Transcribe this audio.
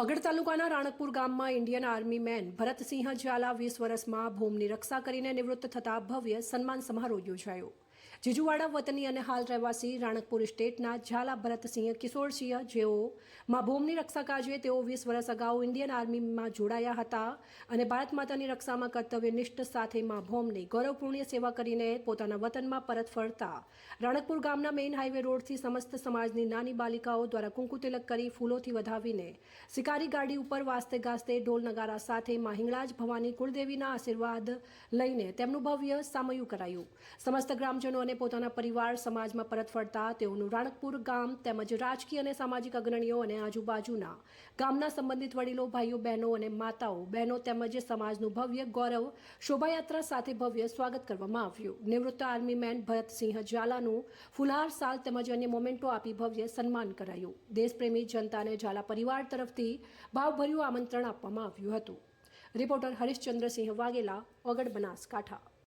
વગડ તાલુકાના રાણકપુર ગામમાં Indian army man Bharatsinh Zala 20 વર્ષમાં ભૂમિની રક્ષા કરીને નિવૃત્ત થતા ભવ્ય સન્માન સમારોહ યોજાયો। જીજુવાડા વતની અને હાલ રહેવાસી રાણકપુર સ્ટેટના ઝાલા ભરતસિંહ કિશોરસિંહ જેઓ માં ભૂમિની રક્ષા કાજે તેઓ 20 વર્ષ અગાઉ ઇન્ડિયન આર્મીમાં જોડાયા હતા અને ભારત માતાની રક્ષામાં કર્તવ્યનિષ્ઠ સાથે માં ભૂમિની ગૌરવપૂર્ણ સેવા કરીને પોતાના વતનમાં પરત ફરતા રાણકપુર ગામના મેઇન હાઈવે રોડથી સમસ્ત સમાજની નાની બાલિકાઓ દ્વારા કુંકુ તિલક કરી ફૂલોથી વધાવીને શિકારી ગાડી ઉપર વાસ્તે ગાસ્તે ઢોલ નગારા સાથે માં હિંગળાજ ભવાની કુળદેવીના આશીર્વાદ લઈને તેમનું ભવ્ય સામયું કરાયું। સમસ્ત ગ્રામજનો અને પોતાના પરિવાર સમાજમાં પરત ફરતા તેઓનું રાણકપુર ગામ તેમજ રાજકીય અને સામાજિક અગ્રણીઓ અને આજુબાજુના ગામના સંબંધિત વડીલો ભાઈઓ બહેનો અને માતાઓ બહેનો તેમજ સમાજનું ભવ્ય ગૌરવ શોભાયાત્રા સાથે ભવ્ય સ્વાગત કરવામાં આવ્યું। નિવૃત્ત આર્મી મેન ભરતસિંહ ઝાલાનું ફુલહાર સાલ તેમજ અન્ય મોમેન્ટો આપી ભવ્ય સન્માન કરાયું। દેશપ્રેમી જનતાને ઝાલા પરિવાર તરફથી ભાવભર્યું આમંત્રણ આપવામાં આવ્યું હતું। રિપોર્ટર હરીશચંદ્રસિંહ વાઘેલા, વગડ, બનાસકાંઠા।